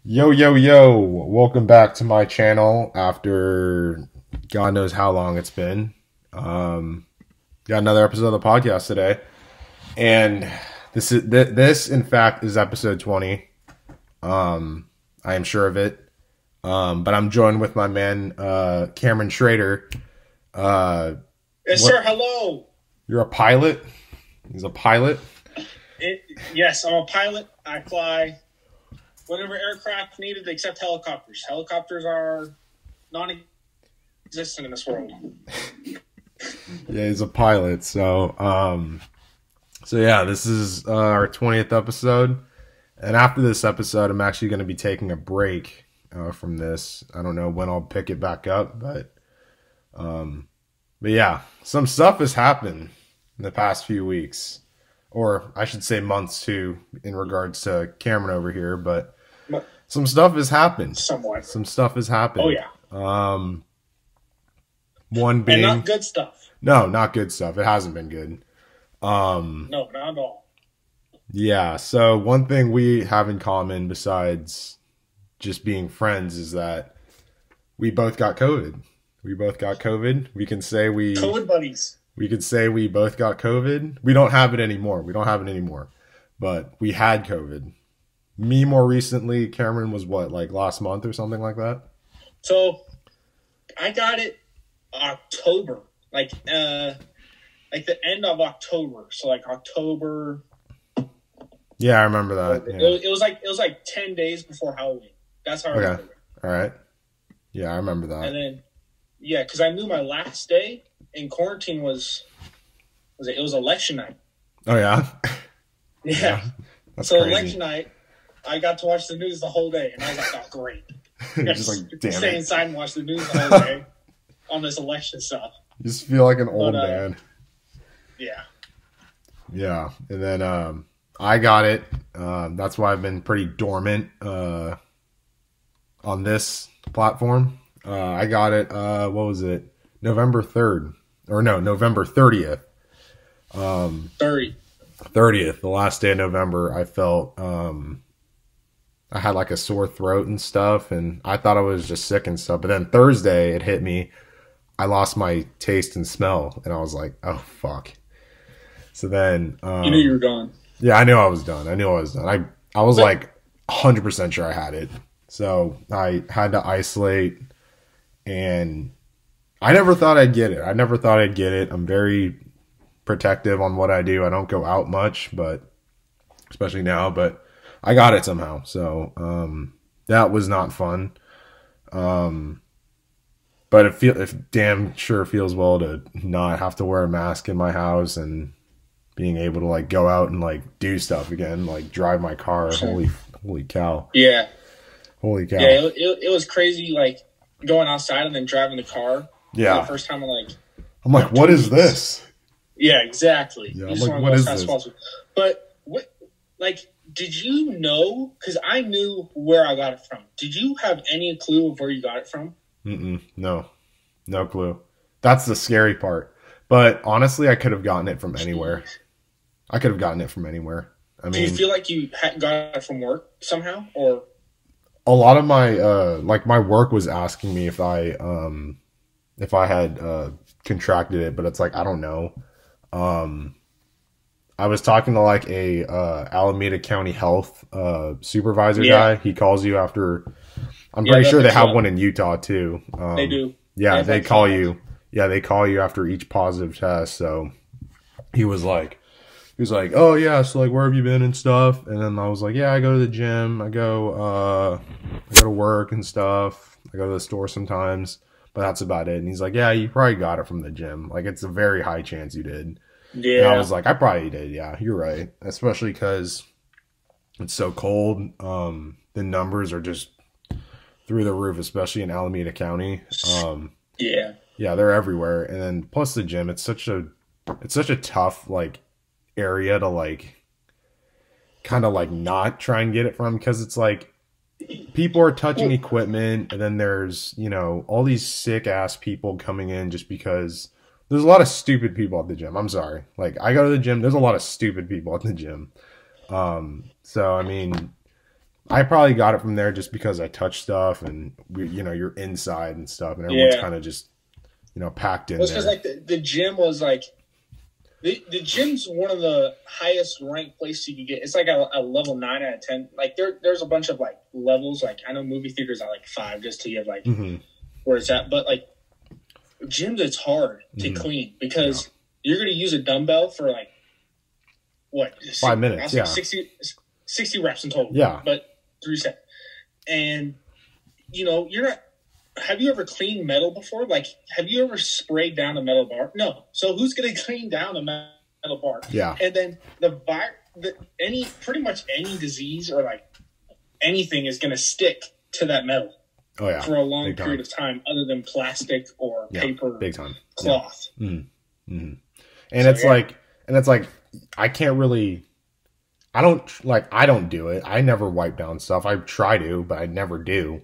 Yo, yo, yo. Welcome back to my channel after God knows how long it's been. Got another episode of the podcast today. And this in fact is episode 20. I am sure of it. But I'm joined with my man Cameron Schrader. Yes, sir. Hello. You're a pilot? He's a pilot? Yes, I'm a pilot. I fly whatever aircraft needed except helicopters. Helicopters are non-existent in this world. Yeah, he's a pilot. So yeah, this is our 20th episode. And after this episode, I'm actually going to be taking a break from this. I don't know when I'll pick it back up, but yeah, some stuff has happened in the past few weeks, or I should say months too, in regards to Cameron over here. But some stuff has happened. Somewhat. Some stuff has happened. Oh yeah. One being and not good stuff. No, not good stuff. It hasn't been good. No, not at all. Yeah. So one thing we have in common besides just being friends is that we both got COVID. We both got COVID. We can say COVID buddies. We could say we both got COVID. We don't have it anymore. But we had COVID. Me more recently. Cameron was what, like last month or something like that? So I got it October. Like the end of October. So like October. Yeah, I remember that. Yeah. It was like 10 days before Halloween. That's how I remember it. All right. Yeah, I remember that. And then because I knew my last day in quarantine was election night. Oh yeah. Yeah. That's so crazy. election night, I got to watch the news the whole day, and I was like, "Oh, great!" Just like, damn stay it. inside and watch the news the whole day on this election stuff. You just feel like an old man. Yeah. Yeah, and then I got it. That's why I've been pretty dormant on this platform. I got it. What was it? November 3rd, or no, November 30th. 30th, the last day of November. I felt I had like a sore throat and stuff, and I thought I was just sick and stuff. But then Thursday, it hit me. I lost my taste and smell, and I was like, "Oh fuck!" So then, you knew you were gone. Yeah, I knew I was done. I was like 100% sure I had it. So I had to isolate, and I never thought I'd get it. I'm very protective on what I do. I don't go out much, but especially now, but I got it somehow. So that was not fun. But it damn sure feels well to not have to wear a mask in my house and being able to like go out and like do stuff again, like drive my car. Holy cow. Yeah. Holy cow. Yeah, it was crazy, like going outside and then driving the car. Yeah. For the first time I'm like, what is this? Yeah, exactly. Yeah, you I'm like, what is this? But did you know? Because I knew where I got it from. Did you have any clue of where you got it from? No clue. That's the scary part. But honestly, I could have gotten it from anywhere. I mean, do you feel like you got it from work somehow, or a lot of my my work was asking me if I had contracted it, but it's like I don't know. I was talking to like a Alameda County Health supervisor guy. He calls you after. I'm pretty sure they have one in Utah too. They do. Yeah, they call you. Yeah, they call you after each positive test. So he was like, oh yeah, so like where have you been and stuff? And then I was like, yeah, I go to the gym. I go to work and stuff. I go to the store sometimes, but that's about it. And he's like, yeah, you probably got it from the gym. Like it's a very high chance you did. Yeah. And I was like, I probably did. Yeah, you're right. Especially because it's so cold. The numbers are just through the roof, especially in Alameda County. Yeah, they're everywhere. And then plus the gym, it's such a tough like area to like kind of like not try and get it from, because it's like people are touching equipment, and then there's, you know, all these sick ass people coming in just because there's a lot of stupid people at the gym. I'm sorry. Like I go to the gym, there's a lot of stupid people at the gym. So I mean, I probably got it from there just because I touch stuff and you're inside and stuff, and everyone's kind of just packed in. Well, it's because like the gym was like the gym's one of the highest ranked places you can get. It's like a level 9 out of 10. Like there's a bunch of like levels. Like I know movie theaters are like 5 just to get like where it's at, but like gyms, it's hard to clean because you're going to use a dumbbell for like what 5 minutes, 60 reps in total. Yeah, but 3 sets, and you're not. Have you ever cleaned metal before? Like, have you ever sprayed down a metal bar? No. So who's going to clean down a metal bar? Yeah. And then pretty much any disease or like anything is going to stick to that metal. Oh yeah. For a long period of time, other than plastic or paper, big time cloth. Yeah. Mm-hmm. Mm-hmm. And it's like, I can't really. I don't do it. I never wipe down stuff. I try to, but I never do.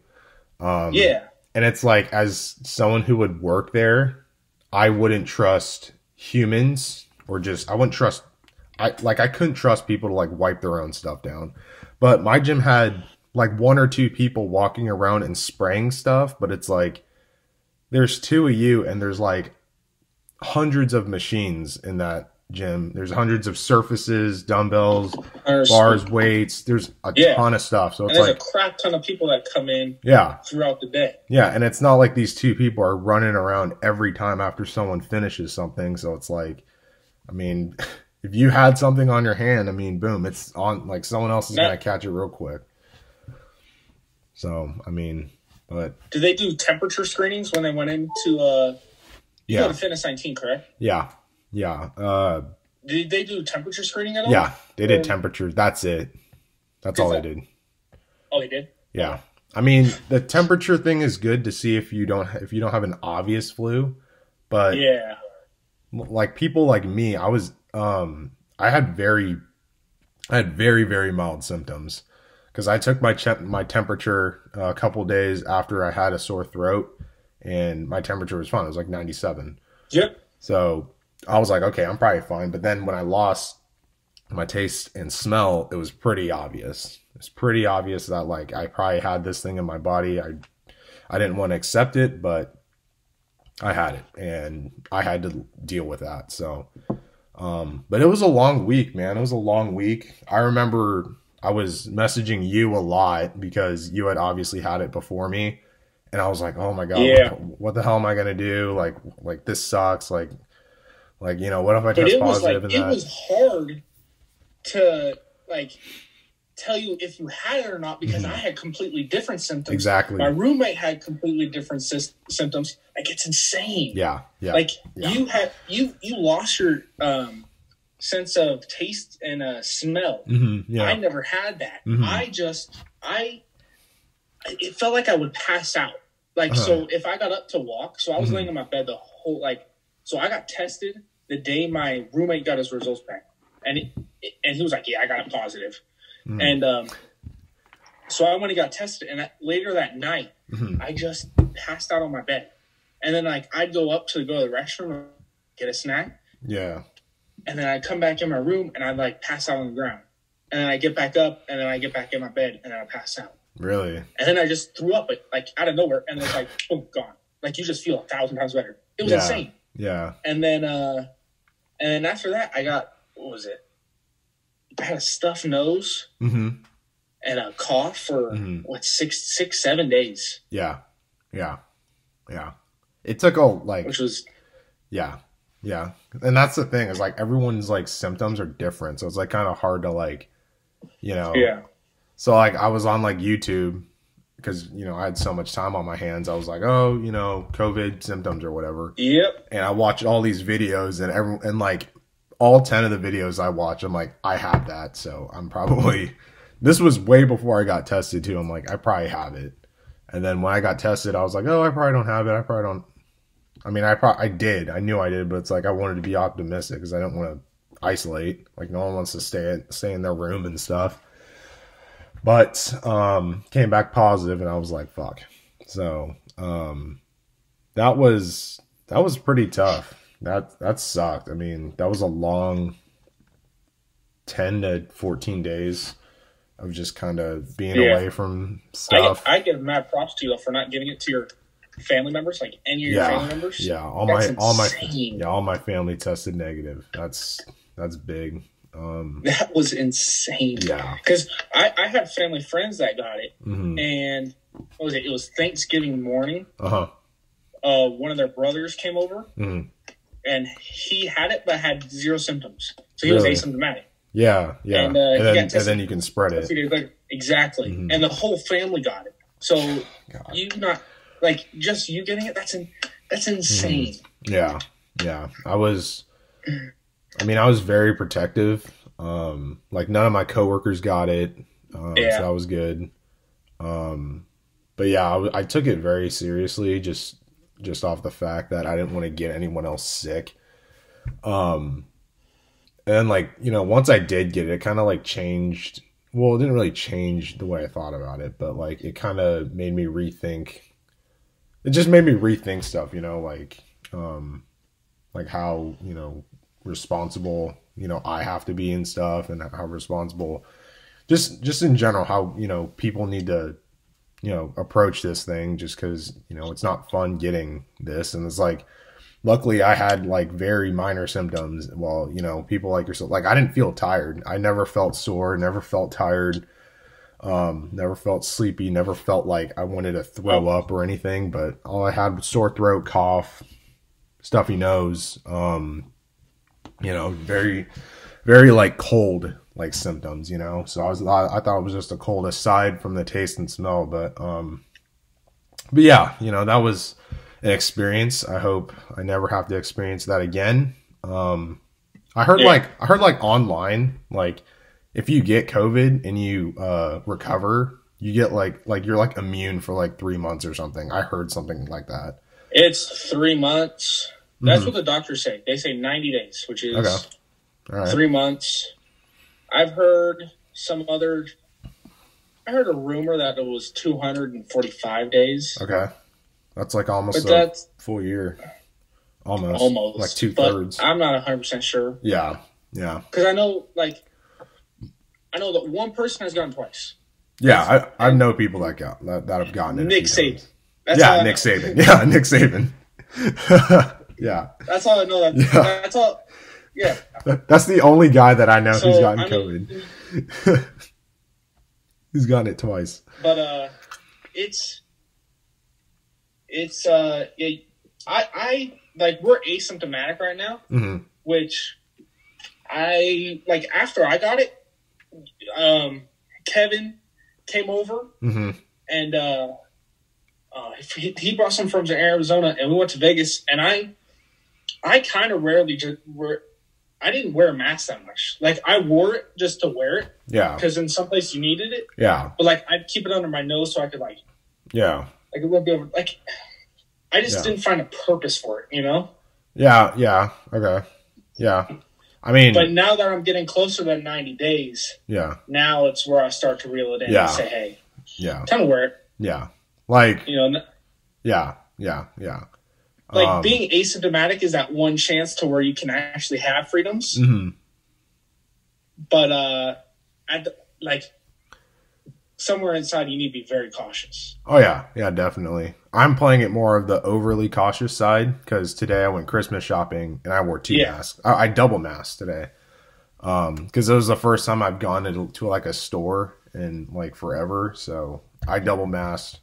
And it's like, as someone who would work there, I wouldn't trust humans I wouldn't trust, I couldn't trust people to like wipe their own stuff down. But my gym had like 1 or 2 people walking around and spraying stuff, but it's like, there's 2 of you and there's like hundreds of machines in that gym. There's hundreds of surfaces, dumbbells, bars, weights. There's a ton of stuff. So it's there's a crap ton of people that come in throughout the day. Yeah, and it's not like these 2 people are running around every time after someone finishes something. So it's like, I mean, if you had something on your hand, I mean, boom, it's on, like someone else is going to catch it real quick. So, I mean, but... Do they do temperature screenings when they went into... You go to Fitness 19, correct? Yeah. Yeah. Did they do temperature screening at all? Yeah, they did temperature. That's it. That's all they did. Oh, they did? Yeah. I mean, the temperature thing is good to see if you don't have an obvious flu, but like people like me, I had very, very mild symptoms because I took my temperature a couple days after I had a sore throat, and my temperature was fine. It was like 97. Yep. So I was like, okay, I'm probably fine. But then when I lost my taste and smell, it was pretty obvious. It's pretty obvious that like I probably had this thing in my body. I didn't want to accept it, but I had it and I had to deal with that. So, but it was a long week, man. It was a long week. I remember I was messaging you a lot because you had obviously had it before me. And I was like, oh my God, what the hell am I going to do? Like this sucks. Like, what if I test positive? It was hard to like tell you if you had it or not because I had completely different symptoms. Exactly. My roommate had completely different symptoms. Like it's insane. Yeah. Like you lost your sense of taste and smell. Mm-hmm. Yeah. I never had that. Mm-hmm. It felt like I would pass out. Like, so if I got up to walk, so I was laying in my bed the whole, so I got tested the day my roommate got his results back. And he was like, yeah, I got it positive. Mm-hmm. And so I went and got tested. And later that night, I just passed out on my bed. And then, I'd go up to go to the restroom and get a snack. Yeah. And then I'd come back in my room and I'd, pass out on the ground. And then I get back up and then I get back in my bed and then I pass out. Really? And then I just threw up, out of nowhere, and it's boom, gone. Like, you just feel 1,000 times better. It was insane. Yeah. And then after that, I got, what was it? I had a stuffed nose and a cough for, 6-7 days. Yeah. Yeah. Yeah. It took which was... Yeah. Yeah. And that's the thing, is, everyone's, symptoms are different, so it's, kind of hard to, Yeah. So, I was on, YouTube because, I had so much time on my hands. I was like, oh, COVID symptoms or whatever. Yep. And I watched all these videos and all 10 of the videos I watched, I'm like, I have that. So, I'm probably, this was way before I got tested, too. I'm like, I probably have it. And then when I got tested, I was like, oh, I probably don't have it. I probably don't. I mean, I did. I knew I did, but it's I wanted to be optimistic because I don't want to isolate. No one wants to stay in their room and stuff. But came back positive, and I was like, "Fuck!" So that was pretty tough. That sucked. I mean, that was a long 10 to 14 days of just kind of being away from stuff. I give mad props to you for not giving it to your family members, like any of your family members. Yeah, all my family tested negative. That's big. That was insane. Yeah, because I had family friends that got it, and what was it? It was Thanksgiving morning. One of their brothers came over, and he had it, but had zero symptoms, so he was asymptomatic. Yeah, and then you can spread it. Exactly, and the whole family got it. So you not like just you getting it. That's insane. Yeah. I was very protective. Like none of my coworkers got it, so that was good. But yeah, I took it very seriously, just off the fact that I didn't want to get anyone else sick. And like, you know, once I did get it, it kind of like changed. Well, it didn't really change the way I thought about it, but like it kind of made me rethink. It just made me rethink stuff, you know, like how, you know, responsible, you know, I have to be and stuff, and how responsible, just in general, how, you know, people need to, you know, approach this thing, just because, you know, it's not fun getting this. And it's like, luckily I had like very minor symptoms. Well, you know, people like yourself, like I didn't feel tired. I never felt sore, never felt tired, never felt sleepy, never felt like I wanted to throw up or anything. But all I had was sore throat, cough, stuffy nose, you know, very, very like cold like symptoms, you know. So I thought it was just a cold, aside from the taste and smell. But yeah, you know, that was an experience. I hope I never have to experience that again. I heard like online, like if you get COVID and you recover, you get like you're like immune for like 3 months or something. I heard something like that. It's 3 months. That's what the doctors say. They say 90 days, which is All right. 3 months. I've heard I heard a rumor that it was 245 days. Okay. That's like almost a full year. Almost. Like 2/3. I'm not 100% sure. Yeah. Because I know that one person has gotten twice. Yeah, I know people that have gotten it. Nick Saban. Nick Saban. Yeah, Nick Saban. Yeah. That's all I know. That's all. Yeah. That's the only guy that I know who's gotten COVID. He's gotten it twice. But I like, we're asymptomatic right now, which I like. After I got it, Kevin came over and he brought some from Arizona, and we went to Vegas, and I kind of rarely I didn't wear a mask that much. Like, I wore it just to wear it. Yeah. Because in some place you needed it. Yeah. But like, I'd keep it under my nose so I could like. Yeah. Like, it wouldn't be over. Like, I just didn't find a purpose for it, you know? Yeah. Okay. Yeah. I mean. But now that I'm getting closer than 90 days. Yeah. Now it's where I start to reel it in and say, hey. Yeah. Time to wear it. Yeah. Like. You know. Yeah. Like, being asymptomatic is that one chance to where you can actually have freedoms. But, somewhere inside you need to be very cautious. Oh, yeah. Yeah, definitely. I'm playing it more of the overly cautious side, because today I went Christmas shopping and I wore 2 masks. I double masked today. Because it was the first time I've gone to like a store in like forever. So I double masked.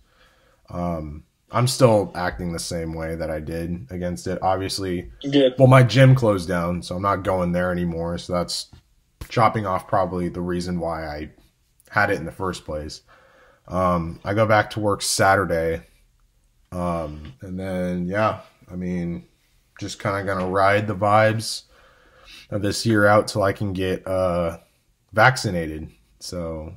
I'm still acting the same way that I did against it. Obviously, well, my gym closed down, so I'm not going there anymore. So that's chopping off probably the reason why I had it in the first place. I go back to work Saturday. And then, I mean, just kind of going to ride the vibes of this year out till I can get vaccinated. So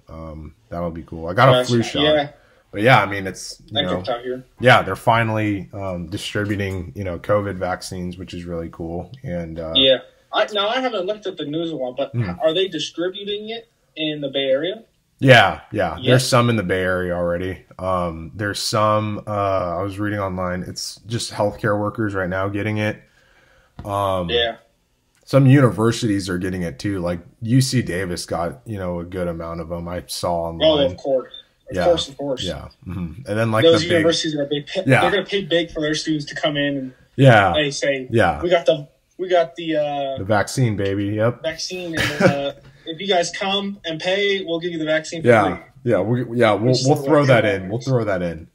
that'll be cool. I got a flu shot. Yeah. But yeah, I mean, it's, they're finally distributing, COVID vaccines, which is really cool. And I haven't looked at the news in a while, but are they distributing it in the Bay Area? Yeah. There's some in the Bay Area already. There's some, I was reading online, it's just healthcare workers right now getting it. some universities are getting it too. Like UC Davis got, a good amount of them. I saw online. Oh, of course. Of course. Yeah. Mm-hmm. And then like those universities are big. Yeah. They're going to pay big for their students to come in and they say, we got the vaccine, baby. Yep. Vaccine. And, if you guys come and pay, we'll give you the vaccine for free. Yeah. We'll throw that in. We'll throw that in.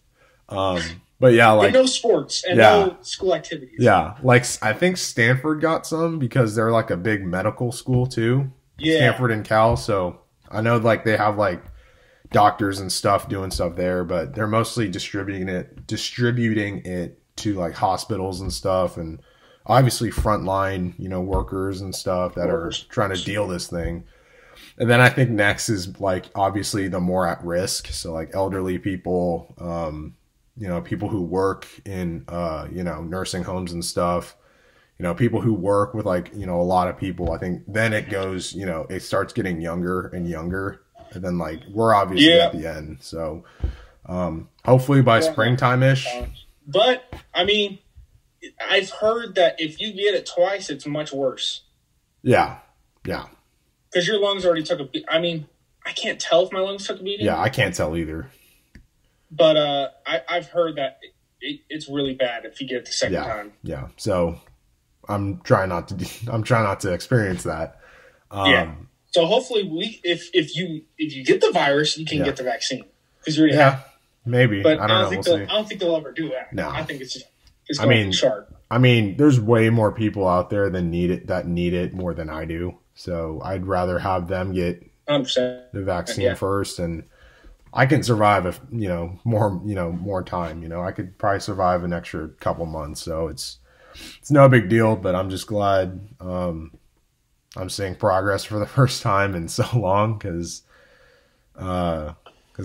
But yeah, like no sports and no school activities. Yeah, like I think Stanford got some because they're like a big medical school too. Yeah, Stanford and Cal. So I know like they have like doctors and stuff doing stuff there, but they're mostly distributing it to like hospitals and stuff, and obviously frontline workers and stuff that are trying to deal this thing. And then I think next is like obviously the more at risk, so like elderly people. People who work in, nursing homes and stuff, people who work with like, a lot of people. I think then it goes, it starts getting younger and younger. And then like, we're obviously at the end. So, hopefully by springtime-ish. But I mean, I've heard that if you get it twice, it's much worse. Yeah. Yeah. Because your lungs already took I mean, I can't tell if my lungs took a beating. Yeah, I can't tell either. But I've heard that it's really bad if you get it the second time. Yeah. So I'm trying not to experience that. So hopefully if you get the virus, you can get the vaccine because you already have. Maybe. But I don't know. I don't think they'll ever do that. No. I think it's going sharp. I mean, there's way more people out there that need it more than I do. So I'd rather have them get 100%. the vaccine first, and I can survive if more time. I could probably survive an extra couple months, so it's no big deal. But I'm just glad I'm seeing progress for the first time in so long, because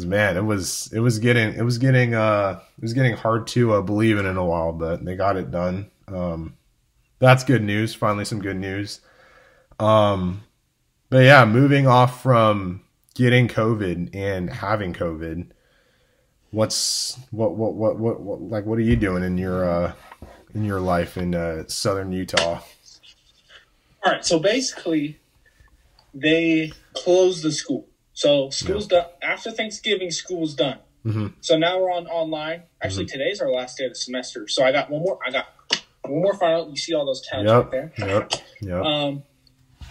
man, it was getting hard to believe in a while, but they got it done. That's good news. Finally, some good news. But yeah, moving off from getting COVID and having COVID, what are you doing in your life in southern Utah? All right, so basically they closed the school. So school's done after Thanksgiving. School's done. Mm-hmm. So now we're on online. Actually, today's our last day of the semester. So I got one more final. You see all those tabs right there. Yep.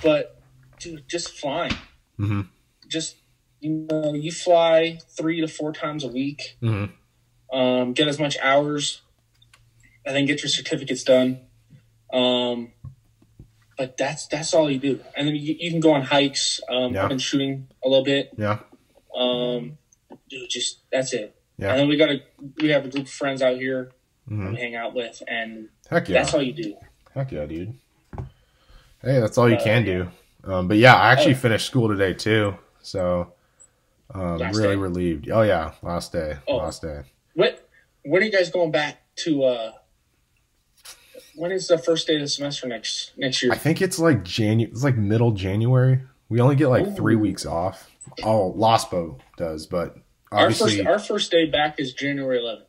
But dude, just flying. Mm-hmm. Just you fly 3 to 4 times a week. Mm-hmm. Get as much hours, and then get your certificates done. But that's all you do, and then you can go on hikes. I've been shooting a little bit. Yeah. Dude, just that's it. Yeah. And then we have a group of friends out here we hang out with, and that's all you do. Heck yeah, dude. Hey, that's all you can do. But yeah, I actually finished school today too, so really relieved. Oh yeah, last day. When are you guys going back to? When is the first day of the semester next year? I think it's like It's like middle January. We only get like 3 weeks off. Oh, Lospo does, but obviously our first day back is January 11th.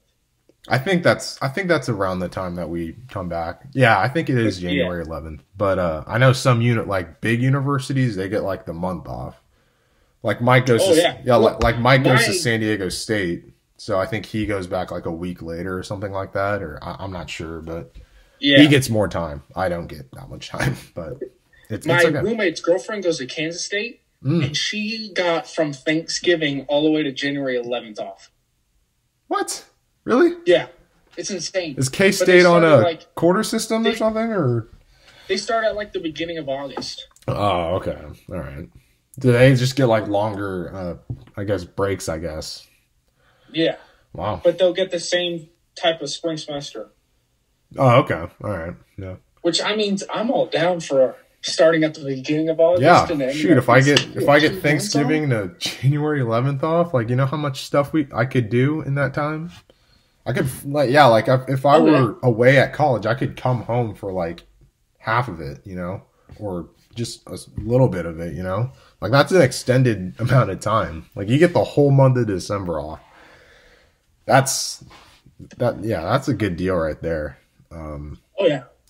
I think that's around the time that we come back. Yeah, I think it is January 11th. But I know some big universities, they get like the month off. Like Mike goes Mike goes to San Diego State, so I think he goes back like a week later or something like that, or I'm not sure, but he gets more time. I don't get that much time, but it's okay. Roommate's girlfriend goes to Kansas State, and she got from Thanksgiving all the way to January 11th off. What? Really? Yeah. It's insane. Is K-State on a quarter system or something? Or they start at like the beginning of August. Oh, okay. All right. Do they just get like longer, breaks, I guess? Yeah. Wow. But they'll get the same type of spring semester. Oh, okay. All right. Yeah. Which, I mean, I'm all down for starting at the beginning of August. Yeah. And then, shoot, if I get Thanksgiving to January 11th off, like, you know how much stuff I could do in that time? I could, if I were away at college, I could come home for like half of it, or just a little bit of it, Like, that's an extended amount of time. Like, you get the whole month of December off. That's a good deal right there.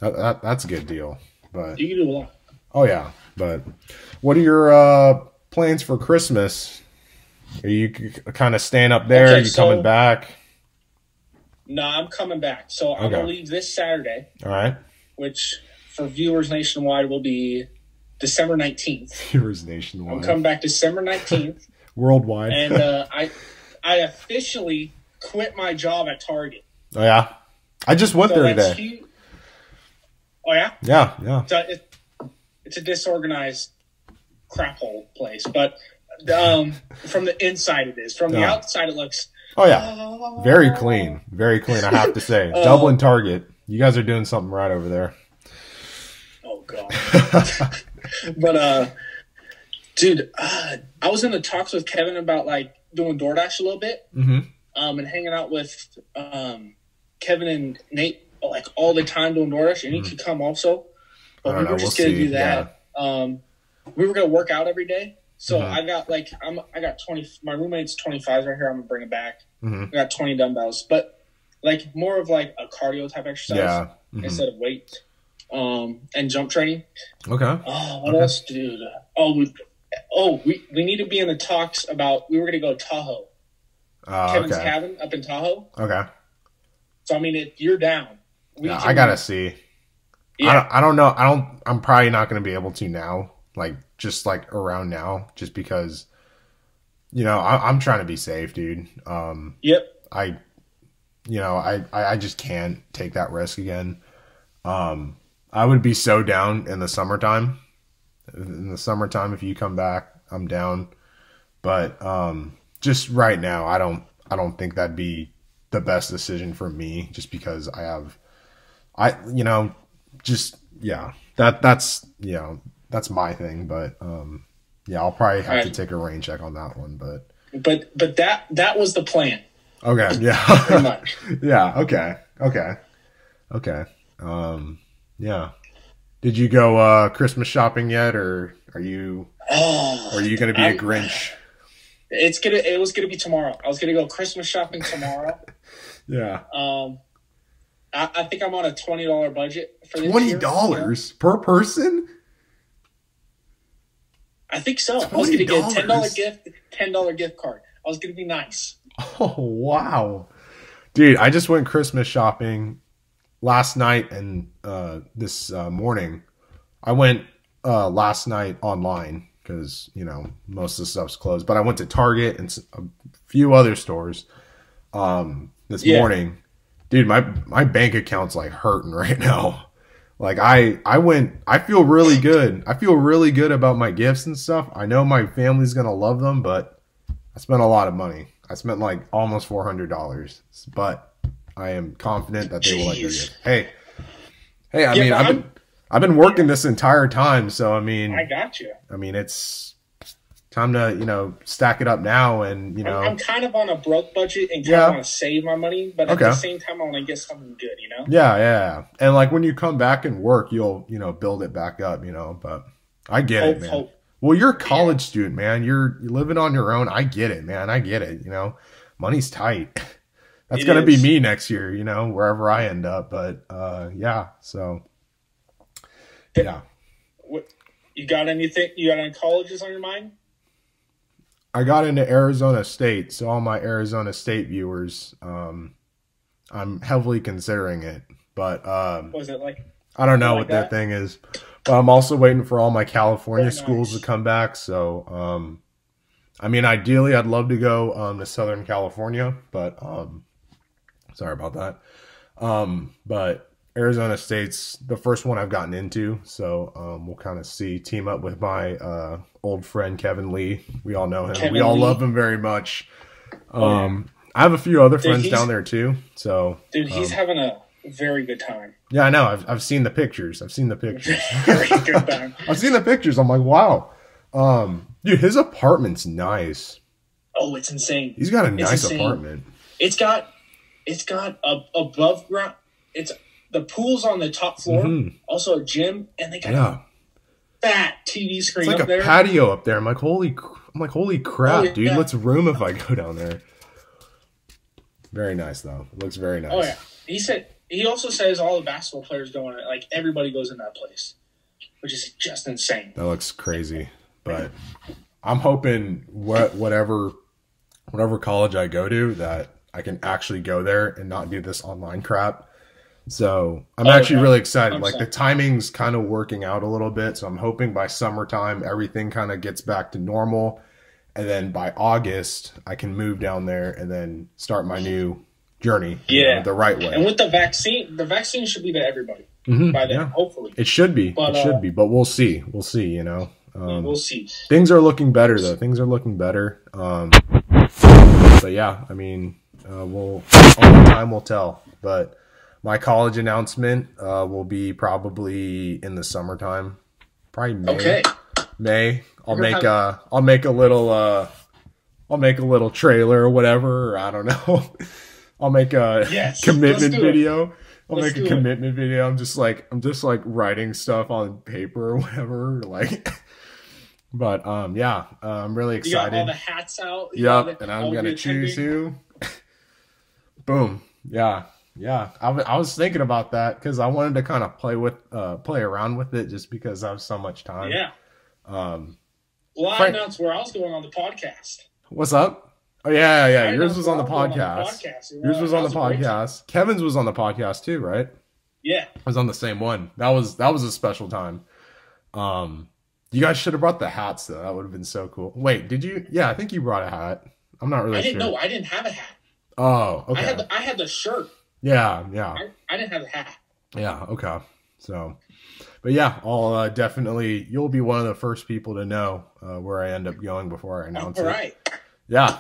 That's That's a good deal. But you can do a lot. Oh yeah, but what are your plans for Christmas? Are you kind of staying up there? Are you coming back? No, I'm coming back. So I'm gonna leave this Saturday. All right. Which for viewers nationwide will be December 19th. Viewers nationwide. I'm coming back December 19th. Worldwide. And I officially quit my job at Target. Oh yeah, I just went there today. Oh yeah. Yeah. It's a disorganized crap hole place, but from the inside it is. From the outside it looks. Oh yeah, very clean, very clean. I have to say, Dublin Target, you guys are doing something right over there. Oh god. But dude, I was in the talks with Kevin about like doing DoorDash a little bit, and hanging out with Kevin and Nate like all the time doing DoorDash, and he could come also. But we were just gonna do that. Yeah. We were gonna work out every day. So I got 20. My roommate's 25s right here. I'm gonna bring it back. I got 20 dumbbells, but like more of like a cardio type exercise instead of weight, and jump training. Okay. Oh, what else, dude? We need to be in the talks about. We were gonna go to Tahoe. Kevin's cabin up in Tahoe. Okay. So I mean, if you're down, I gotta see. Yeah. I don't know. I'm probably not gonna be able to now. Like just like around now, just because, I'm trying to be safe, dude. Yep. I just can't take that risk again. I would be so down in the summertime. In the summertime, if you come back, I'm down. But just right now, I don't think that'd be the best decision for me, just because that's my thing. But I'll probably have to take a rain check on that one. But that was the plan. Okay. Yeah. Pretty much. Yeah. Okay. Yeah. Did you go Christmas shopping yet, or are you going to be a Grinch? It was gonna be tomorrow. I was gonna go Christmas shopping tomorrow. Yeah. I think I'm on a $20 budget for this $20 per person. I think so. I was gonna get a $10 gift card. I was gonna be nice. Oh wow, dude! I just went Christmas shopping last night and this morning. I went last night online because most of the stuff's closed. But I went to Target and a few other stores this morning. Dude, my bank account's like hurting right now. Like I feel really good. I feel really good about my gifts and stuff. I know my family's gonna love them, but I spent a lot of money. I spent like almost $400, but I am confident that they will like their gift. Hey, I mean, I've been working this entire time, so I mean, I got you. I mean, it's time to stack it up now, and I'm kind of on a broke budget and kind of want to save my money, but at the same time I want to get something good, Yeah, and like when you come back and work, you'll build it back up, But I get it, man. Well, you're a college student, man. You're living on your own. I get it, man. I get it. Money's tight. That's gonna be me next year, wherever I end up. But so yeah. What you got? Anything? You got any colleges on your mind? I got into Arizona State, so all my Arizona State viewers, I'm heavily considering it. But what was it like? I don't know what that thing is. But I'm also waiting for all my California schools to come back. So, I mean, ideally, I'd love to go to Southern California, but sorry about that. But Arizona State's the first one I've gotten into, so we'll kind of team up with my old friend Kevin Lee. We all know him. We all love him very much. I have a few other friends down there too. So, dude, he's having a very good time. Yeah, I know. I've seen the pictures. Very good time. I've seen the pictures. I'm like, wow. Dude, his apartment's nice. Oh, it's insane. He's got a nice apartment. It's got above ground. It's the pool's on the top floor. Also a gym, and they got a fat TV screen. It's like up there. A patio up there. I'm like, holy crap, dude! What's room if I go down there? Very nice though. It looks very nice. Oh yeah. He also says all the basketball players go in it. Like everybody goes in that place. which is just insane. That looks crazy. But I'm hoping whatever college I go to, that I can actually go there and not do this online crap. So I'm actually really excited. Like the timing's kind of working out a little bit. So I'm hoping by summertime, everything kind of gets back to normal. And then by August, I can move down there and then start my new journey the right way. And with the vaccine should be to everybody by then, hopefully. It should be. But we'll see. We'll see, you know. We'll see. Things are looking better, though. Things are looking better. But yeah, I mean, only time will tell. But my college announcement will be probably in the summertime, probably May. Okay. May. I'll make a little trailer or whatever. Or I don't know. I'll make a commitment video. I'll make a commitment video. I'm just like writing stuff on paper or whatever. Like, but I'm really excited. You got all the hats out. Yep, and I'm gonna choose who. Boom. Yeah. I was thinking about that because I wanted to kind of play around with it just because I have so much time. Yeah. Well, I announced where I was going on the podcast. What's up? Oh yeah. Yours was on the podcast. Yours was on the podcast. Kevin's was on the podcast too, right? Yeah. I was on the same one. That was a special time. You guys should have brought the hats though. That would have been so cool. Wait, did you? Yeah, I think you brought a hat. I'm not really sure. No, I didn't have a hat. Oh, okay. I had the shirt. Yeah. I didn't have a hat. Yeah, okay. So, but yeah, I'll definitely, you'll be one of the first people to know where I end up going before I announce it. All right. Yeah.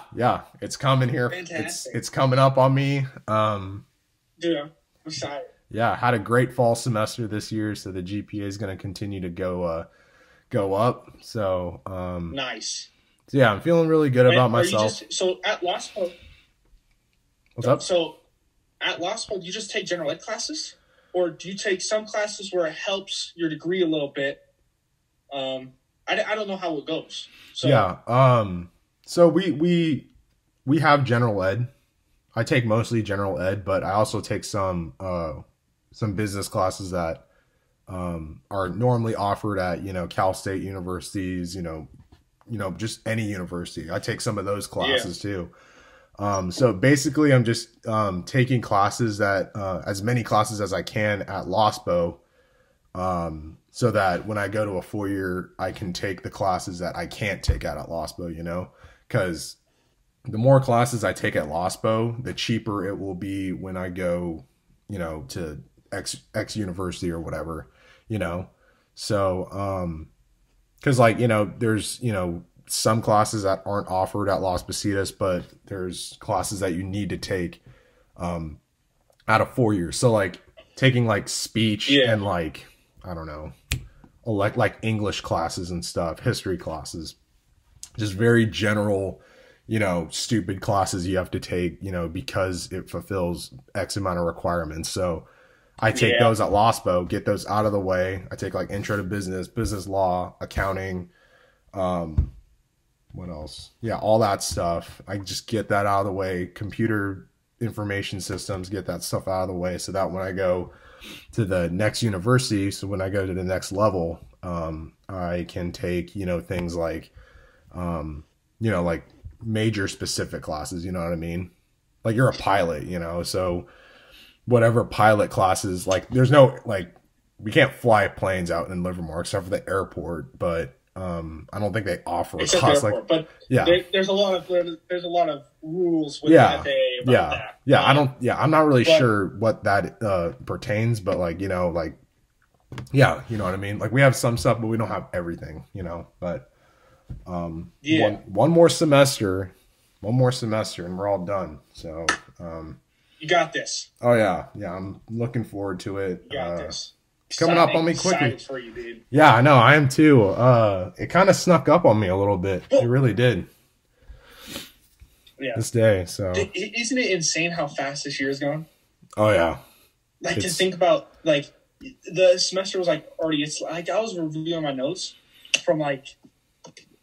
It's coming here. Fantastic. It's coming up on me. Dude, I'm excited. Yeah, had a great fall semester this year, so the GPA is going to continue to go up. So, nice. So yeah, I'm feeling really good about myself. So at Lospo. What's up? So at Lospo, do you just take general ed classes? Or do you take some classes where it helps your degree a little bit? I don't know how it goes. So, yeah. So we have general ed. I take mostly general ed, but I also take some business classes that are normally offered at, Cal State universities, just any university. I take some of those classes too. So basically I'm just taking classes that as many classes as I can at LOSPO, so that when I go to a 4-year, I can take the classes that I can't take out at LOSPO, because the more classes I take at LOSPO, the cheaper it will be when I go, to X university or whatever, So, cause there's, some classes that aren't offered at Las Positas, but there's classes that you need to take out of 4 years. So like taking like speech and like, I don't know, like English classes and stuff, history classes, just very general, stupid classes you have to take, because it fulfills X amount of requirements. So I take those at LOSPO, get those out of the way. I take like intro to business law, accounting, what else? Yeah, all that stuff. I just get that out of the way. Computer information systems, get that stuff out of the way so that when I go to the next university, so when I go to the next level, I can take, things like, like major specific classes, you know what I mean? Like you're a pilot, so whatever pilot classes, like there's no, like, we can't fly planes out in Livermore except for the airport, but I don't think they offer a class like, but there's a lot of rules with the FAA about that. I'm not really sure what that pertains, but like, you know what I mean? Like we have some stuff, but we don't have everything, but one more semester and we're all done. So, you got this. Oh yeah. I'm looking forward to it. You got this. Coming up on me quickly. For you, dude. Yeah, I know. I am too. It kind of snuck up on me a little bit. It really did. Yeah. This day. So isn't it insane how fast this year is going? Oh yeah. Like to think about like the semester was like already. It's like I was reviewing my notes from like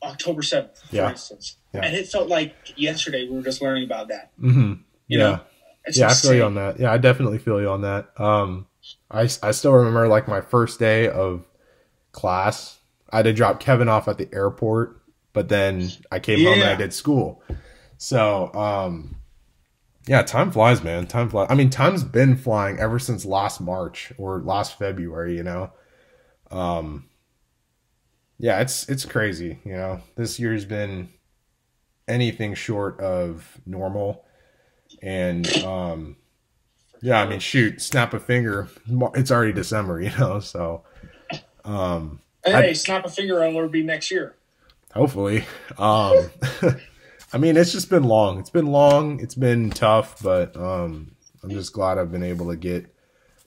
October 7th, for instance, and it felt like yesterday we were just learning about that. Mm-hmm. You know? It's I feel you on that. Yeah, I definitely feel you on that. I still remember like my first day of class. I had to drop Kevin off at the airport, but then I came home and I did school. So, yeah, time flies, man. Time flies. I mean, time's been flying ever since last March or last February, you know. Yeah, it's crazy, you know. This year's been anything short of normal. And yeah, I mean, shoot, snap a finger, it's already December, you know. So hey, snap a finger and it'll be next year. Hopefully. I mean, it's just been long. It's been long. It's been tough, but I'm just glad I've been able to get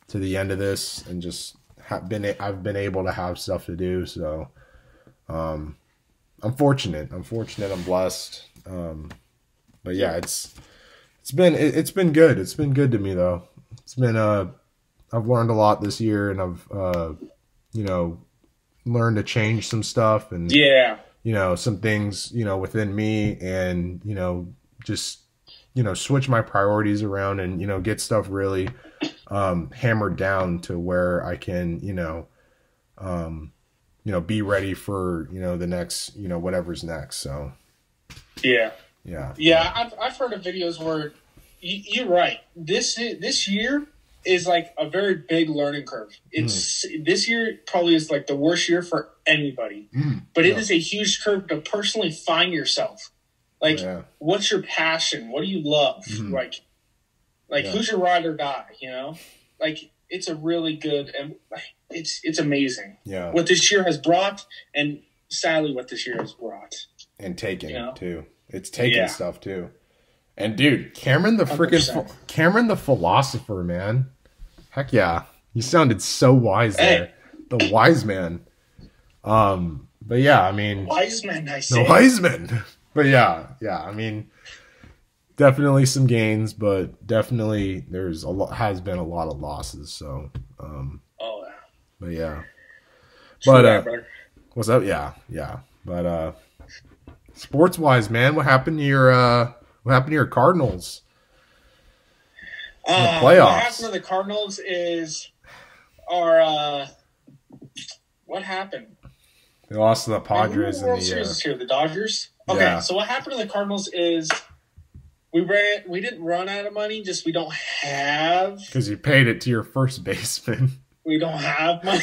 to the end of this and just I've been able to have stuff to do. So I'm fortunate. I'm blessed. But yeah, it's been good. It's been good to me though. It's been I've learned a lot this year, and I've you know, learned to change some stuff, and you know, some things, you know, within me, and, you know, just, you know, switch my priorities around and, you know, get stuff really hammered down to where I can, you know, be ready for, you know, the next, you know, whatever's next. So yeah. I've heard of videos where you're right. This year is like a very big learning curve. It's this year probably is like the worst year for anybody, but it is a huge curve to personally find yourself. Like, what's your passion? What do you love? Like who's your ride or die? You know, like it's a really good, and it's amazing. Yeah, what this year has brought, and sadly, what this year has brought and taken, you know? Too. It's taken stuff too. And dude, Cameron the philosopher, man. Heck yeah. You sounded so wise there. The wise man. But yeah, I mean, wise man, I say. The wise man. But yeah, I mean, definitely some gains, but definitely has been a lot of losses. So but yeah. But what's up? Yeah. But sports wise, man, what happened to your Cardinals? The playoffs. What happened to the Cardinals is what happened? They lost to the Padres in the World Series here, the Dodgers. Okay, so what happened to the Cardinals is we didn't run out of money, just we don't have, because you paid it to your first baseman. We don't have money.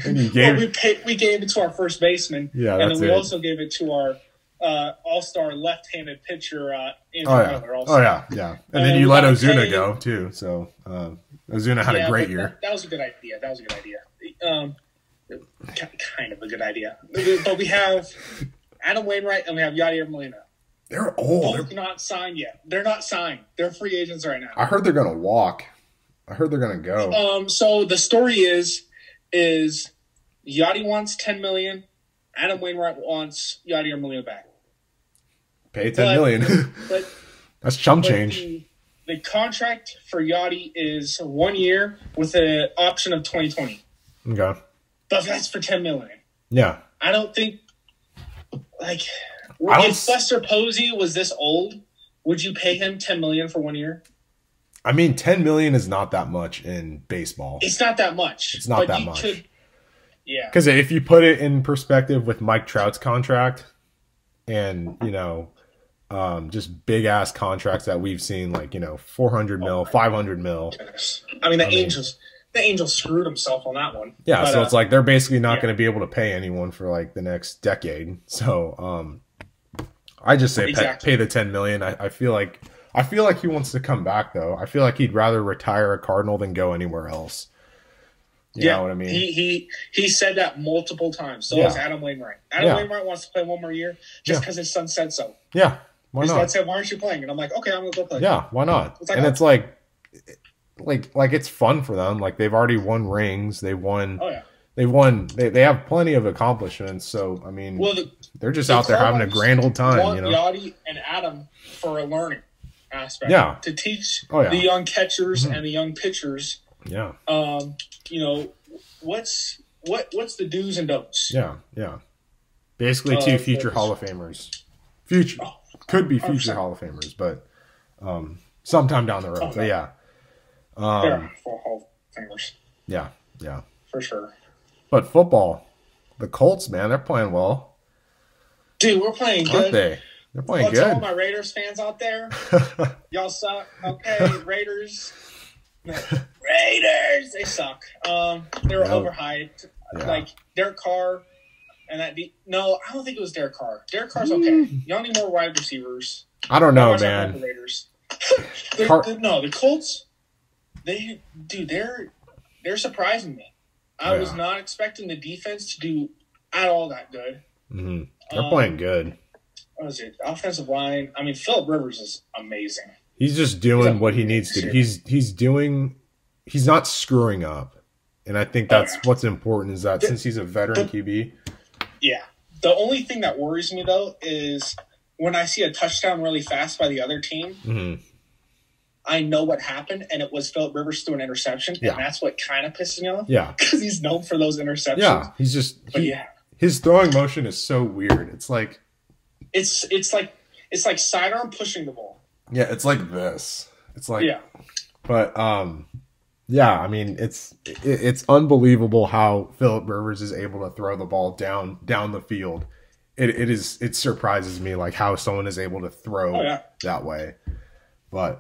And you gave we gave it to our first baseman. Yeah, and then we also gave it to our all-star left-handed pitcher, Andrew Miller. Also. Oh yeah. And then you let Ozuna go too. So Ozuna had a great year. That was a good idea. Kind of a good idea. But we have Adam Wainwright and we have Yadier Molina. They're old. Both not signed yet. They're not signed. They're free agents right now. I heard they're gonna walk. I heard they're gonna go. So the story is Yadi wants $10 million. Adam Wainwright wants Yadier Molina back. Pay $10 million. But that's chump change. The contract for Yadi is 1 year with an option of 2020. Okay. But that's for $10 million. Yeah. I don't think, if Buster Posey was this old, would you pay him $10 million for 1 year? I mean, $10 million is not that much in baseball. It's not that much. It's not that much. Yeah. Because if you put it in perspective with Mike Trout's contract and, you know, just big ass contracts that we've seen, like, you know, 400 mil, 500 mil. I mean, the Angels screwed himself on that one. Yeah, but, so it's like they're basically not going to be able to pay anyone for like the next decade. So I just say pay the $10 million. I feel like he wants to come back though. I feel like he'd rather retire a Cardinal than go anywhere else. You know what I mean? He said that multiple times. So is Adam Wainwright. Wainwright wants to play one more year just because his son said so. Yeah, why not? His dad said, "Why aren't you playing?" And I'm like, "Okay, I'm gonna go play." Yeah, why not? It's like it's fun for them. Like they've already won rings. They won. Oh yeah. They won. They have plenty of accomplishments. So I mean, they're just out there having a grand old time. You know, Yadi and Adam for a learning aspect. Yeah. To teach the young catchers and the young pitchers. Yeah. You know, what's the do's and don'ts? Yeah. Basically, two future Hall of Famers. Could be future Hall of Famers, but sometime down the road. But yeah. They're for Hall of Famers. Yeah. For sure. But football, the Colts, man, they're playing well. Dude, we're playing good. Aren't they? They're playing good. To all my Raiders fans out there, y'all suck. Okay, Raiders. No. Raiders, they suck. They were overhyped. Yeah. Like Derek Carr and that. No, I don't think it was Derek Carr. Derek Carr's okay. Y'all need more wide receivers. I don't know, man. The Raiders. The Colts. They're surprising me. I was not expecting the defense to do at all that good. Mm-hmm. They're playing good. What was it? Offensive line. I mean, Phillip Rivers is amazing. He's just doing what he needs to. He's not screwing up. And I think that's what's important is that since he's a veteran QB. Yeah. The only thing that worries me, though, is when I see a touchdown really fast by the other team, mm-hmm. I know what happened, and it was Phillip Rivers threw an interception, and that's what kind of pisses me off. Yeah. Because he's known for those interceptions. Yeah. He's just his throwing motion is so weird. It's like it's like sidearm pushing the ball. Yeah, it's like this. It's like But yeah, I mean it's unbelievable how Phillip Rivers is able to throw the ball down the field. It surprises me like how someone is able to throw that way. But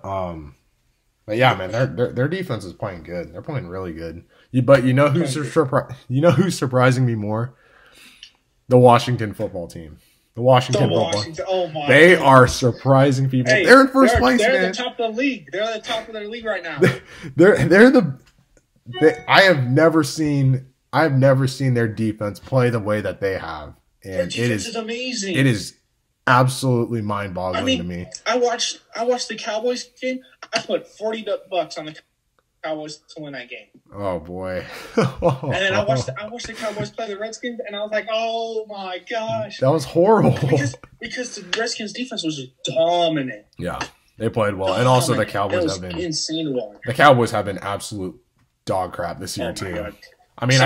yeah, man, their defense is playing good. They're playing really good. But you know who's surprising me more? The Washington football team. The Washington football. Oh my! They are surprising people. Hey, they're in first place, man. They're the top of the league. They're the top of their league right now. I have never seen their defense play the way that they have, and their defense is amazing. It is absolutely mind-boggling to me. I watched the Cowboys game. I put $40 on the Cowboys to win that game. Oh boy! And then I watched the Cowboys play the Redskins, and I was like, "Oh my gosh, that was horrible!" Because the Redskins' defense was just dominant. Yeah, they played well, and also the Cowboys have been insane well. The Cowboys have been absolute dog crap this year too. God. I mean,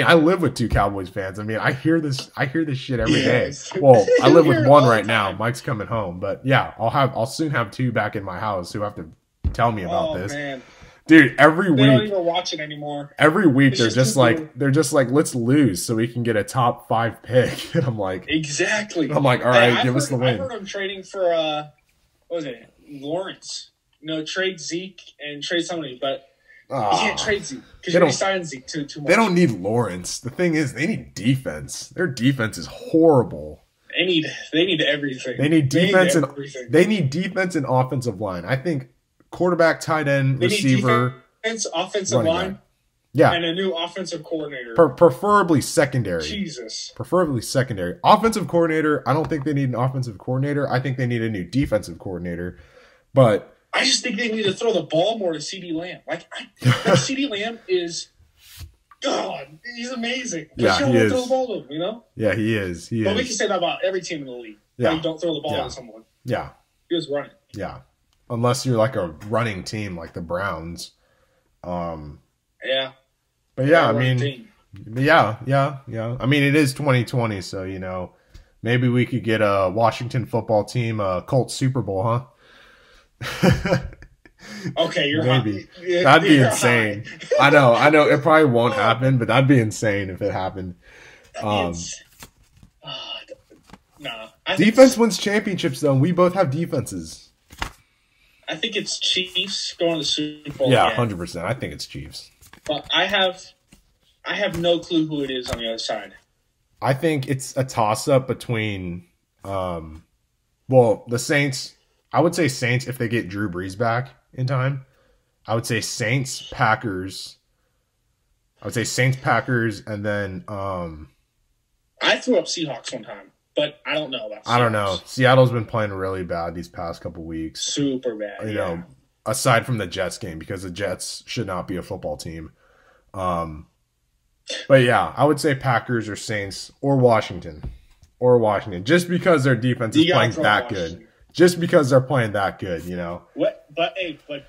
I live with two Cowboys fans. I mean, I hear this shit every day. Well, I live with one right now. Mike's coming home, but yeah, I'll soon have two back in my house who have to tell me about this. Man. Dude, every week they don't even watch it anymore. Every week they're just like let's lose so we can get a top 5 pick. And I'm like, exactly. I'm like, all right, give us the win. I heard them trading for what was it, Lawrence? Trade Zeke and trade somebody, but you can't trade Zeke because you signed Zeke too much. They don't need Lawrence. The thing is, they need defense. Their defense is horrible. They need everything. They need defense and offensive line. I think quarterback, tight end, receiver, defense, offensive line, and a new offensive coordinator. Preferably secondary. Jesus. Preferably secondary. Offensive coordinator. I don't think they need an offensive coordinator. I think they need a new defensive coordinator. But I just think they need to throw the ball more to CeeDee Lamb. Like CeeDee Lamb is, God, he's amazing. Yeah, he is. Throw the ball to him, Yeah, he is. But we can say that about every team in the league. Yeah. Like, don't throw the ball to someone. Yeah. He was running. Yeah. Unless you're like a running team like the Browns. Yeah. But yeah, I mean, yeah. I mean, it is 2020, so, maybe we could get a Washington football team, Colts Super Bowl, huh? Okay, you're maybe that'd be insane. I know it probably won't happen, but that'd be insane if it happened. Nah. Defense wins championships, though. And we both have defenses. I think it's Chiefs going to the Super Bowl. Yeah, 100%. I think it's Chiefs. But I have no clue who it is on the other side. I think it's a toss-up between, the Saints. I would say Saints if they get Drew Brees back in time. I would say Saints, Packers. And then I threw up Seahawks one time, but I don't know about Seahawks. I don't know. Seattle's been playing really bad these past couple weeks. Super bad. Aside from the Jets game, because the Jets should not be a football team. But yeah, I would say Packers or Saints or Washington. Just because their defense is playing that good. Just because they're playing that good, What? But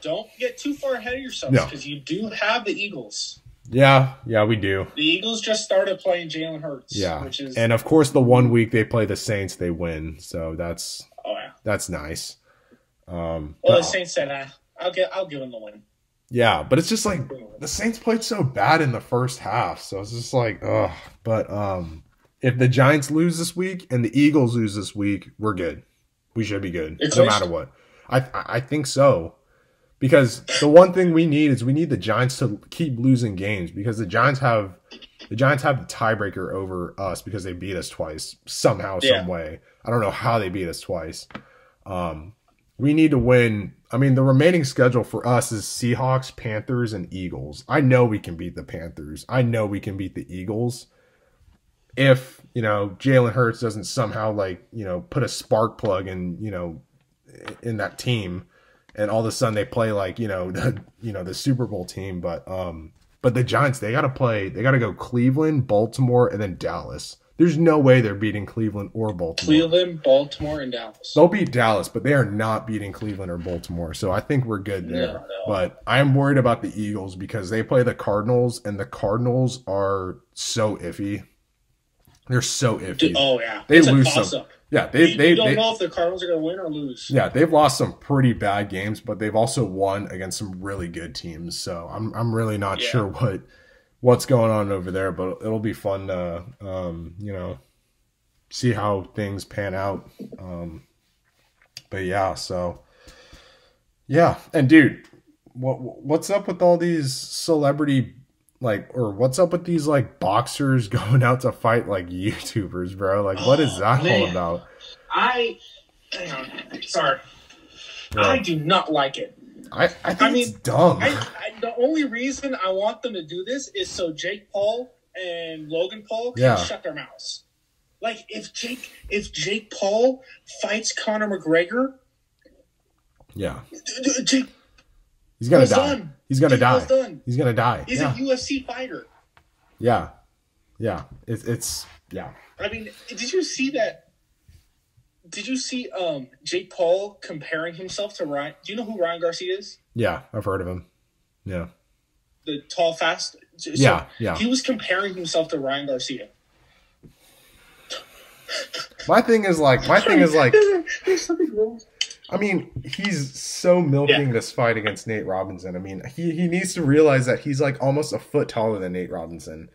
don't get too far ahead of yourselves because you do have the Eagles. Yeah, we do. The Eagles just started playing Jalen Hurts. Yeah, and of course the one week they play the Saints, they win. So that's nice. The Saints said, "I'll give them the win." Yeah, but it's just like the Saints played so bad in the first half, so it's just like, ugh. But if the Giants lose this week and the Eagles lose this week, we're good. We should be good, no matter what. I think so, because the one thing we need is we need the Giants to keep losing games, because the Giants have the tiebreaker over us because they beat us twice somehow, some way. I don't know how they beat us twice. We need to win. I mean, the remaining schedule for us is Seahawks, Panthers, and Eagles. I know we can beat the Panthers. I know we can beat the Eagles. If, Jalen Hurts doesn't somehow put a spark plug in that team, and all of a sudden they play like, the Super Bowl team. But the Giants, they got to go Cleveland, Baltimore, and then Dallas. There's no way they're beating Cleveland or Baltimore. Cleveland, Baltimore, and Dallas. They'll beat Dallas, but they are not beating Cleveland or Baltimore. So I think we're good there. No. But I am worried about the Eagles because they play the Cardinals, and the Cardinals are so iffy. They're so iffy. Oh, yeah. They lose some. Yeah, they don't know if the Cardinals are going to win or lose. Yeah, they've lost some pretty bad games, but they've also won against some really good teams. So I'm really not sure what's going on over there, but it'll be fun to see how things pan out. But yeah, so yeah, and dude, what's up with all these celebrity what's up with these boxers going out to fight YouTubers, bro? What is that all about? Sorry. Yeah. I do not like it. I think it's dumb. The only reason I want them to do this is so Jake Paul and Logan Paul can shut their mouths. If Jake Paul fights Conor McGregor, Jake, he's gonna die. He's gonna die. He's gonna die. He's a UFC fighter. Yeah, it's yeah. I mean, did you see that? Did you see Jake Paul comparing himself to Ryan? Do you know who Ryan Garcia is? Yeah, I've heard of him. Yeah. The tall, fast. So yeah. He was comparing himself to Ryan Garcia. My thing is there's something wrong. I mean, he's so milking this fight against Nate Robinson. I mean, he needs to realize that he's almost a foot taller than Nate Robinson.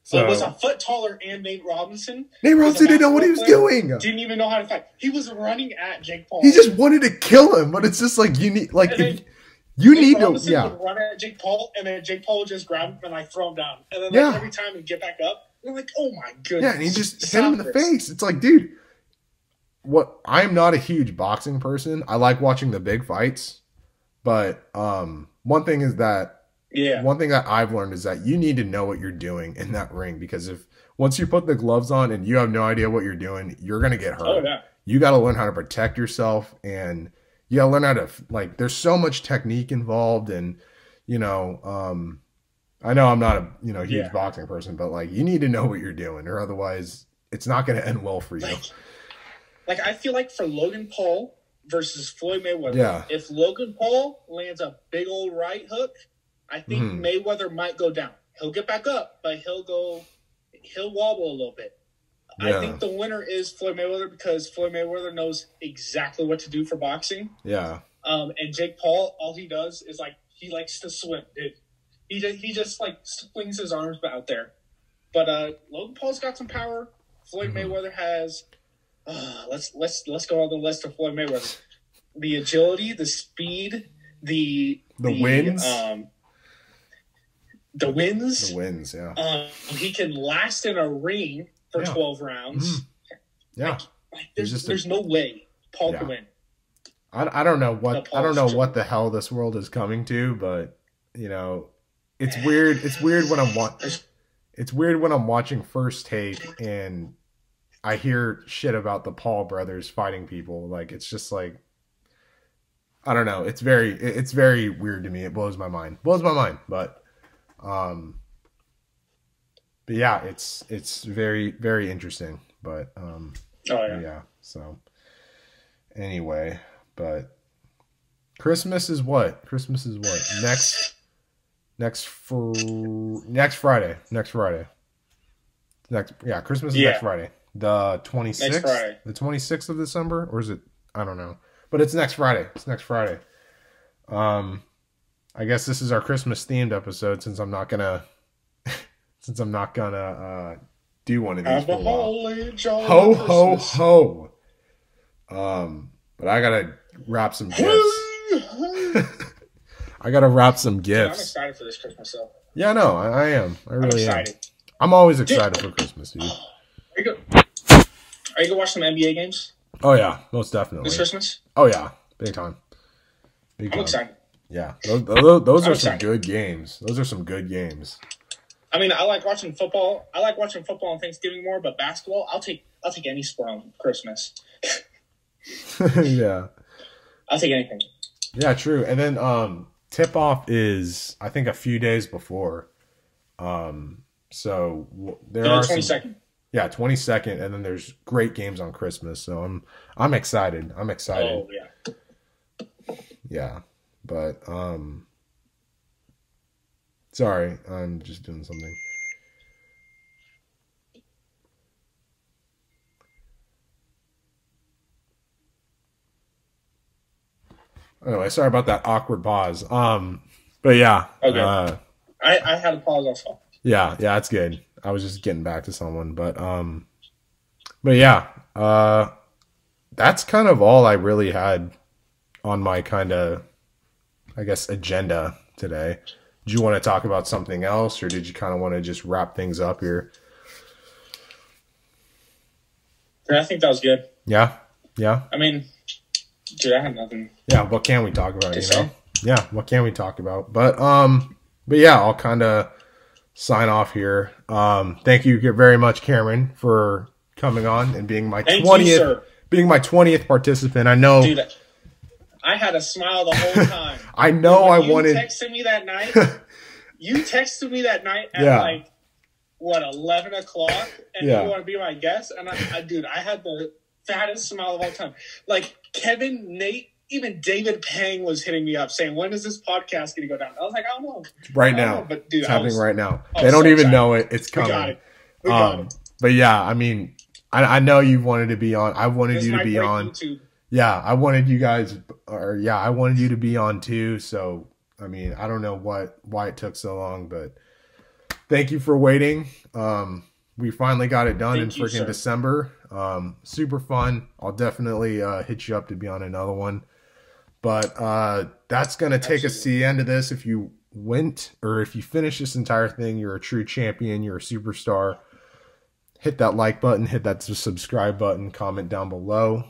So he was a foot taller and Nate Robinson. Nate Robinson didn't know what he was doing. Didn't even know how to fight. He was running at Jake Paul. He just wanted to kill him, but it's just you need Nate Robinson would run at Jake Paul, and then Jake Paul would just grab him and throw him down, and then every time he'd get back up, you're like, oh my goodness. Yeah, and he just hit him in the face. It's dude. I'm not a huge boxing person. I like watching the big fights, but one thing that I've learned is that you need to know what you're doing in that ring, because once you put the gloves on and you have no idea what you're doing, you're gonna get hurt. Oh, yeah. You got to learn how to protect yourself, and you got to learn how to there's so much technique involved, and I know I'm not a huge boxing person, but you need to know what you're doing, or otherwise it's not going to end well for you. I feel for Logan Paul versus Floyd Mayweather, if Logan Paul lands a big old right hook, I think Mayweather might go down. He'll get back up, but he'll wobble a little bit. Yeah. I think the winner is Floyd Mayweather, because Floyd Mayweather knows exactly what to do for boxing. Yeah. And Jake Paul, all he does is he likes to swim, dude. He just swings his arms out there. But Logan Paul's got some power. Floyd Mayweather has. Let's go on the list of Floyd Mayweather. The agility, the speed, the wins. The wins. The wins, yeah. He can last in a ring for 12 rounds. Yeah. There's no way Paul can win. I don't know what the hell this world is coming to, but it's weird. It's weird when I'm watching First Take and I hear shit about the Paul brothers fighting people. It's just I don't know. It's very weird to me. It blows my mind. But yeah, it's very, very interesting. But yeah. So anyway, but Christmas is what? Next Friday. Christmas is next Friday. The 26th? The 26th of December? Or is it? I don't know. But it's next Friday. I guess this is our Christmas themed episode since I'm not gonna do one of these for a while. Ho ho ho. But I gotta wrap some gifts. I gotta wrap some gifts. Dude, I'm excited for this Christmas though. Yeah, no, I am. I really am. I'm always excited for Christmas, dude. Are you gonna watch some NBA games? Oh yeah, most definitely. This Christmas? Oh yeah, big time. I'm excited. Yeah, those are some good games. Those are some good games. I mean, I like watching football. I like watching football on Thanksgiving more, but basketball, I'll take any sport on Christmas. Yeah. I'll take anything. Yeah, true. And then tip off is I think a few days before. So there are 22nd. Yeah, 22nd, and then there's great games on Christmas. So I'm excited. I'm excited. Oh yeah. Yeah. But sorry, I'm just doing something. Anyway, sorry about that awkward pause. But yeah. Okay. I had a pause also. Yeah, it's good. I was just getting back to someone, but yeah. That's kind of all I really had on my kind of, I guess, agenda today. Did you want to talk about something else, or did you kind of want to just wrap things up here? I think that was good. Yeah. I mean, dude, I had nothing. Yeah, what can we talk about? Yeah, what can we talk about? But yeah, I'll kind of sign off here. Thank you very much, Cameron, for coming on and being my 20th participant. I know. Dude, I had a smile the whole time. I know. You texted me that night. You texted me that night at 11 o'clock, and you want to be my guest. And I had the fattest smile of all time. Like Kevin, Nate, even David Pang was hitting me up saying, "When is this podcast going to go down?" I was like, "I don't know." Right now, but dude, it's happening right now. They don't even know it. It's coming. We got it. But yeah, I mean, I know you wanted to be on. I wanted you to be on. YouTube. Yeah, I wanted you guys, I wanted you to be on too. So, I mean, I don't know why it took so long, but thank you for waiting. We finally got it done in freaking December. Super fun. I'll definitely hit you up to be on another one. But that's going to take us to the end of this. If you if you finish this entire thing, you're a true champion. You're a superstar. Hit that like button. Hit that subscribe button. Comment down below.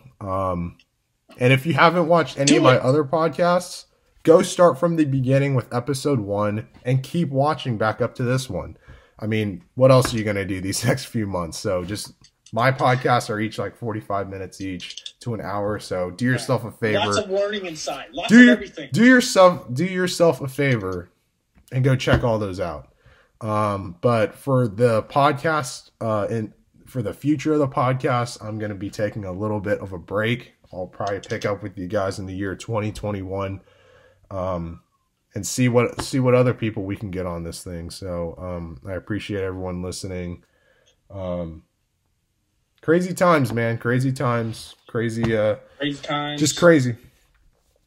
And if you haven't watched any of my other podcasts, go start from the beginning with episode 1 and keep watching back up to this one. I mean, what else are you going to do these next few months? So just, my podcasts are each like 45 minutes each to an hour. So do yourself a favor. Lots of learning inside. Lots of everything. Do yourself a favor and go check all those out. But for the podcast, for the future of the podcast, I'm going to be taking a little bit of a break. I'll probably pick up with you guys in the year 2021, and see what other people we can get on this thing. So, I appreciate everyone listening. Crazy times, man. Crazy times. Crazy times. Just crazy.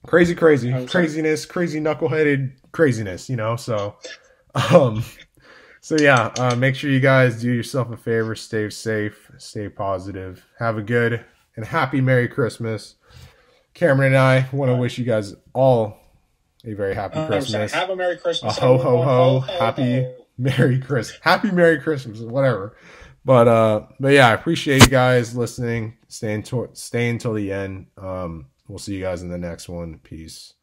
Craziness. Crazy knuckleheaded craziness, so, so yeah, make sure you guys do yourself a favor. Stay safe, stay positive. Have a good and happy Merry Christmas. Cameron and I want to wish you guys all a very happy Christmas. Have a Merry Christmas. A ho ho ho. Happy Merry Christmas. Happy Merry Christmas. Whatever. But yeah, I appreciate you guys listening. Stay until the end. We'll see you guys in the next one. Peace.